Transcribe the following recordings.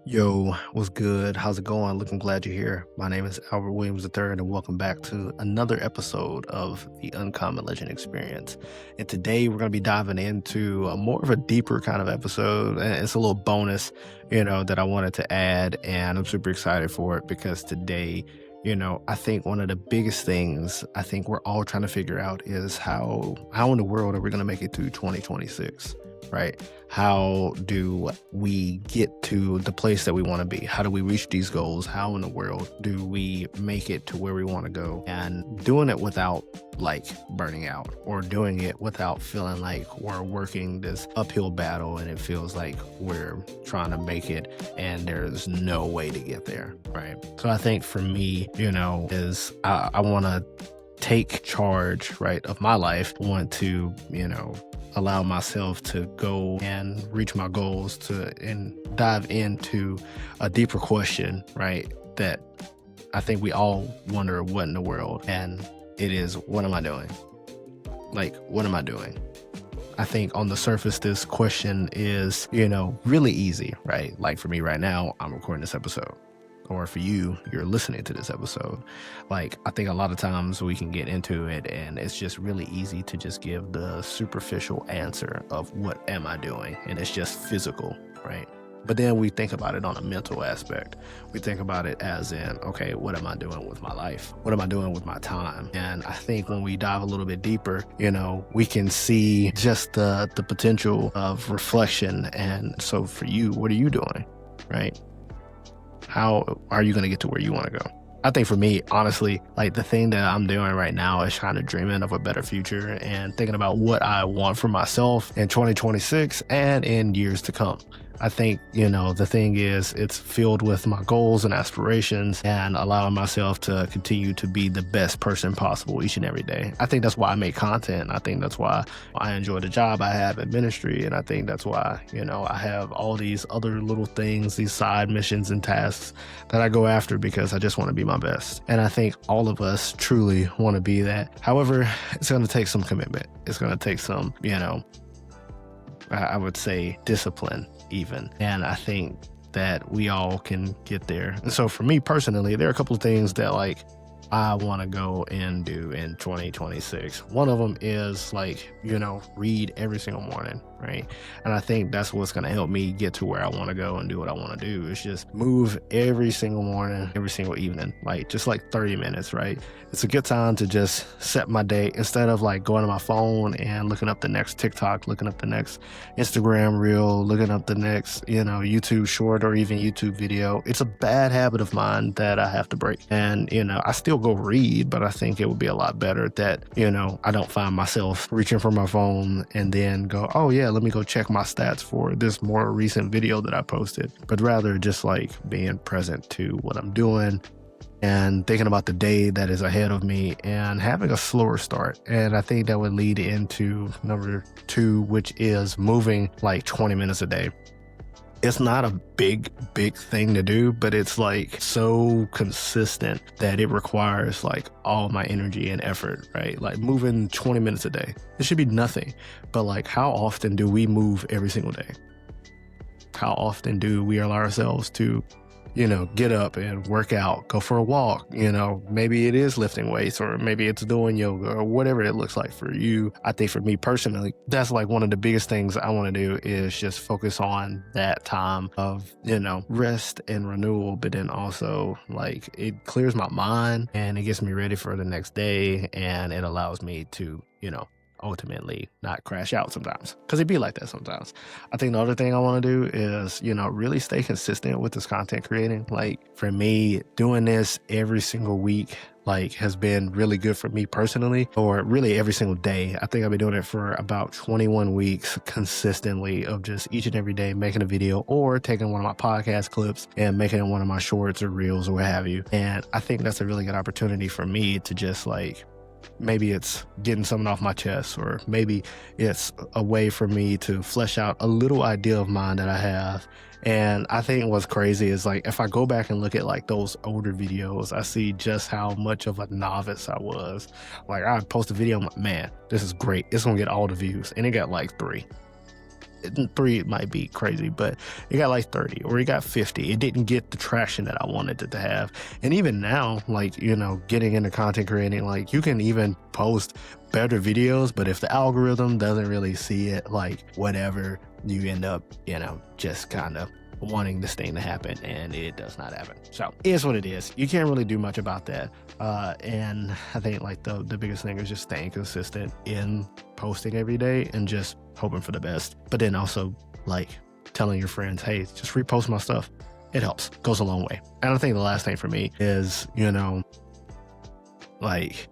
Yo, what's good? How's it going? Looking glad you're here. My name is Albert Williams III, and welcome back to another episode of the Uncommon Legend Experience. And today we're going to be diving into a more of a deeper kind of episode. And it's a little bonus, that I wanted to add, and I'm super excited for it because today, I think one of the biggest things I think we're all trying to figure out is how in the world are we going to make it through 2026? Right? How do we get to the place that we want to be? How do we reach these goals? How in the world do we make it to where we want to go? And doing it without like burning out, or doing it without feeling like we're working this uphill battle and it feels like we're trying to make it and there's no way to get there. Right. So I think for me, is I want to take charge, right, of my life. I want to, allow myself to go and reach my goals and dive into a deeper question, right, that I think we all wonder what in the world. And it is, what am I doing? Like, what am I doing? I think on the surface, this question is, really easy, right? Like for me right now, I'm recording this episode. Or for you, you're listening to this episode. Like, I think a lot of times we can get into it and it's just really easy to just give the superficial answer of what am I doing? And it's just physical, right? But then we think about it on a mental aspect. We think about it as in, okay, what am I doing with my life? What am I doing with my time? And I think when we dive a little bit deeper, we can see just the potential of reflection. And so for you, what are you doing, right? How are you going to get to where you want to go? I think for me, honestly, like the thing that I'm doing right now is kind of dreaming of a better future and thinking about what I want for myself in 2026 and in years to come. I think, the thing is it's filled with my goals and aspirations and allowing myself to continue to be the best person possible each and every day. I think that's why I make content. I think that's why I enjoy the job I have in ministry. And I think that's why, I have all these other little things, these side missions and tasks that I go after because I just want to be my best. And I think all of us truly want to be that. However, it's going to take some commitment. It's going to take some, I would say discipline even. And I think that we all can get there. And so for me personally, there are a couple of things that like I want to go and do in 2026. One of them is like, read every single morning, right? And I think that's what's going to help me get to where I want to go and do what I want to do. It's just move every single morning, every single evening, like just like 30 minutes, right? It's a good time to just set my day instead of like going to my phone and looking up the next TikTok, looking up the next Instagram reel, looking up the next, YouTube short or even YouTube video. It's a bad habit of mine that I have to break. And, I still go read, but I think it would be a lot better that, I don't find myself reaching for my phone and then go, oh yeah, let me go check my stats for this more recent video that I posted, but rather just like being present to what I'm doing and thinking about the day that is ahead of me and having a slower start. And I think that would lead into number 2, which is moving like 20 minutes a day. It's not a big thing to do, but it's like so consistent that it requires like all my energy and effort, right? Like moving 20 minutes a day. It should be nothing, but like how often do we move every single day? How often do we allow ourselves to, get up and work out, go for a walk, maybe it is lifting weights or maybe it's doing yoga or whatever it looks like for you. I think for me personally, that's like one of the biggest things I want to do is just focus on that time of, rest and renewal, but then also like it clears my mind and it gets me ready for the next day and it allows me to, ultimately not crash out sometimes, because it'd be like that sometimes. I think the other thing I want to do is, really stay consistent with this content creating. Like for me, doing this every single week, like has been really good for me personally, or really every single day. I think I've been doing it for about 21 weeks consistently of just each and every day making a video or taking one of my podcast clips and making it one of my shorts or reels or what have you. And I think that's a really good opportunity for me to just like, maybe it's getting something off my chest, or maybe it's a way for me to flesh out a little idea of mine that I have. And I think what's crazy is like, if I go back and look at like those older videos, I see just how much of a novice I was. Like I post a video, I'm like, man, this is great. It's gonna get all the views. And it got like 3. Three might be crazy, but it got like 30 or it got 50. It didn't get the traction that I wanted it to have. And even now, like, getting into content creating, like, you can even post better videos, but if the algorithm doesn't really see it, like, whatever, you end up, just kind of wanting this thing to happen, and it does not happen. So it is what it is. You can't really do much about that. And I think like the biggest thing is just staying consistent in posting every day and just hoping for the best. But then also like telling your friends, hey, just repost my stuff. It helps, goes a long way. And I think the last thing for me is, like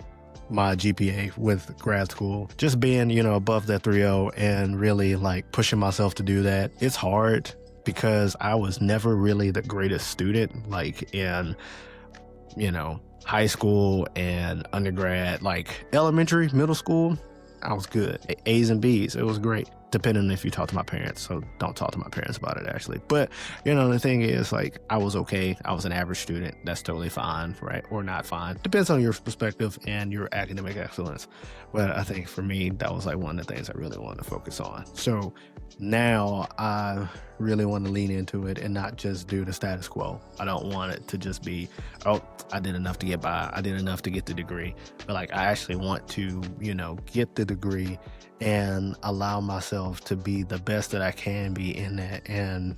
my GPA with grad school, just being, above that 3.0 and really like pushing myself to do that. It's hard because I was never really the greatest student, like in, high school and undergrad. Like elementary, middle school, I was good. A's and B's, it was great. Depending if you talk to my parents, so don't talk to my parents about it actually. But the thing is, like, I was okay. I was an average student. That's totally fine, right? Or not fine. Depends on your perspective and your academic excellence. But I think for me, that was like one of the things I really wanted to focus on. So now I really want to lean into it and not just do the status quo. I don't want it to just be, oh, I did enough to get by. I did enough to get the degree. But like, I actually want to, get the degree and allow myself to be the best that I can be in that. And,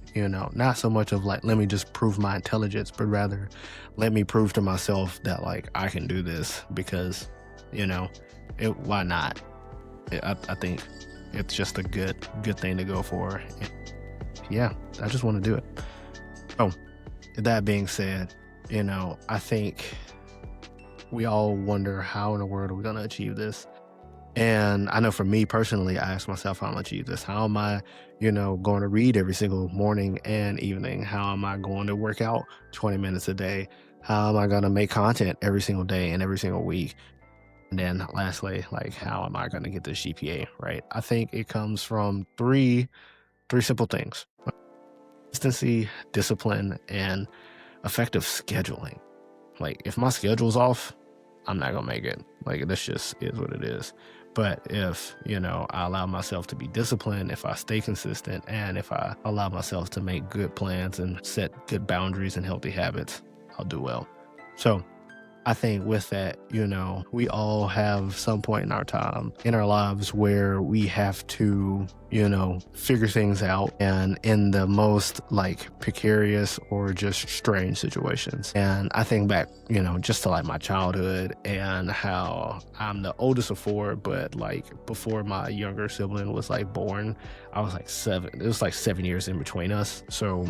not so much of like, let me just prove my intelligence, but rather let me prove to myself that like, I can do this because, why not? I think it's just a good thing to go for. And yeah, I just want to do it. Oh, that being said, I think we all wonder how in the world are we going to achieve this? And I know for me personally, I ask myself, how am I achieve this? How am I, going to read every single morning and evening? How am I going to work out 20 minutes a day? How am I going to make content every single day and every single week? And then lastly, like, how am I going to get this GPA, right? I think it comes from three simple things: consistency, discipline, and effective scheduling. Like, if my schedule's off, I'm not gonna make it. Like, this just is what it is. But if, I allow myself to be disciplined, if I stay consistent, and if I allow myself to make good plans and set good boundaries and healthy habits, I'll do well. So I think with that, we all have some point in our time in our lives where we have to, figure things out, and in the most like precarious or just strange situations. And I think back, just to like my childhood and how I'm the oldest of four, but like before my younger sibling was like born, I was like 7. It was like 7 years in between us. So,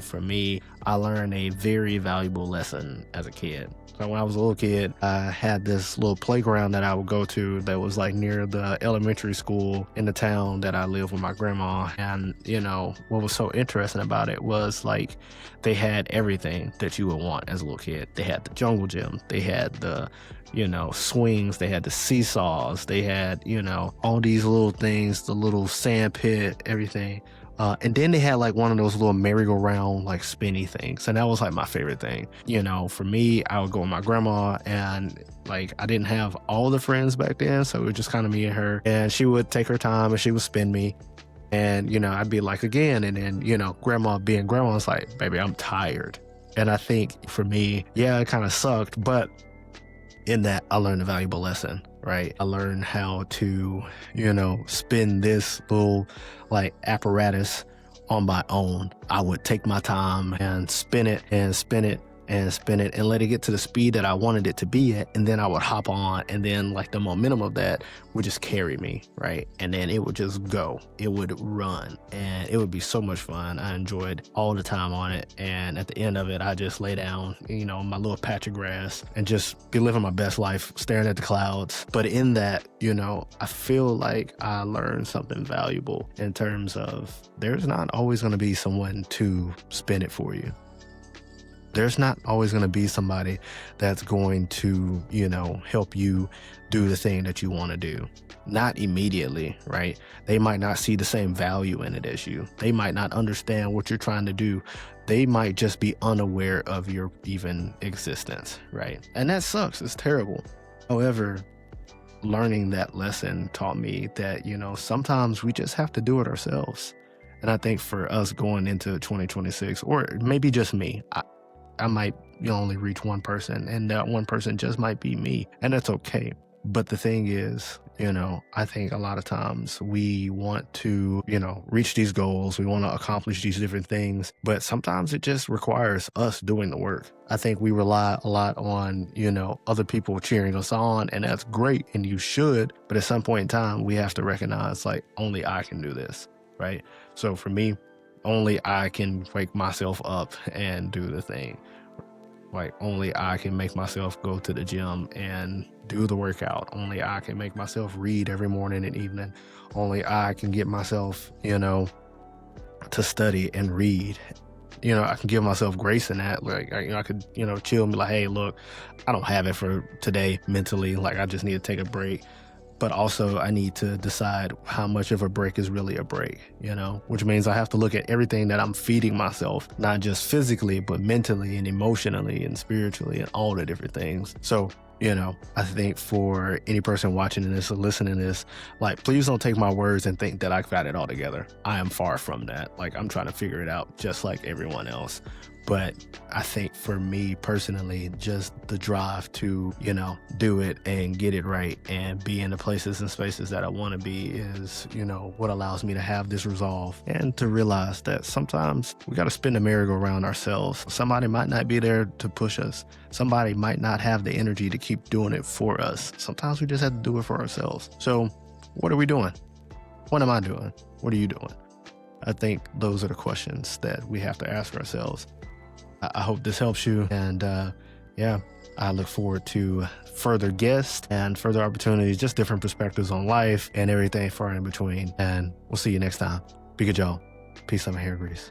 for me, I learned a very valuable lesson as a kid. So when I was a little kid, I had this little playground that I would go to that was like near the elementary school in the town that I lived with my grandma. And, what was so interesting about it was like they had everything that you would want as a little kid. They had the jungle gym. They had the, swings. They had the seesaws. They had, all these little things, the little sand pit, everything. And then they had like one of those little merry-go-round like spinny things. And that was like my favorite thing. For me, I would go with my grandma, and like I didn't have all the friends back then. So it was just kind of me and her, and she would take her time and she would spin me. And, I'd be like, again. And then, grandma being grandma was like, baby, I'm tired. And I think for me, yeah, it kind of sucked. But in that, I learned a valuable lesson, right? I learned how to, spin this little like apparatus on my own. I would take my time and spin it and spin it and spin it and let it get to the speed that I wanted it to be at. And then I would hop on, and then like the momentum of that would just carry me, right? And then it would just go. It would run, and it would be so much fun. I enjoyed all the time on it. And at the end of it, I just lay down, my little patch of grass and just be living my best life, staring at the clouds. But in that, I feel like I learned something valuable in terms of there's not always going to be someone to spin it for you. There's not always going to be somebody that's going to, help you do the thing that you want to do. Not immediately, right? They might not see the same value in it as you. They might not understand what you're trying to do. They might just be unaware of your even existence, right? And that sucks. It's terrible. However, learning that lesson taught me that, sometimes we just have to do it ourselves. And I think for us going into 2026, or maybe just me, I might only reach one person, and that one person just might be me, and that's okay. But the thing is, I think a lot of times we want to, reach these goals. We want to accomplish these different things, but sometimes it just requires us doing the work. I think we rely a lot on, other people cheering us on, and that's great, and you should. But at some point in time, we have to recognize, like, only I can do this, right? So for me, only I can wake myself up and do the thing. Like, only I can make myself go to the gym and do the workout. Only I can make myself read every morning and evening. Only I can get myself, to study and read. I can give myself grace in that. Like, I could, chill and be like, hey, look, I don't have it for today mentally. Like, I just need to take a break. But also I need to decide how much of a break is really a break, which means I have to look at everything that I'm feeding myself, not just physically, but mentally and emotionally and spiritually and all the different things. So, I think for any person watching this or listening to this, like, please don't take my words and think that I've got it all together. I am far from that. Like, I'm trying to figure it out just like everyone else. But I think for me personally, just the drive to, do it and get it right and be in the places and spaces that I want to be is, what allows me to have this resolve and to realize that sometimes we got to spin the merry-go-round ourselves. Somebody might not be there to push us. Somebody might not have the energy to keep doing it for us. Sometimes we just have to do it for ourselves. So what are we doing? What am I doing? What are you doing? I think those are the questions that we have to ask ourselves. I hope this helps you. And I look forward to further guests and further opportunities, just different perspectives on life and everything far in between. And we'll see you next time. Be good, y'all. Peace, love, and hair grease.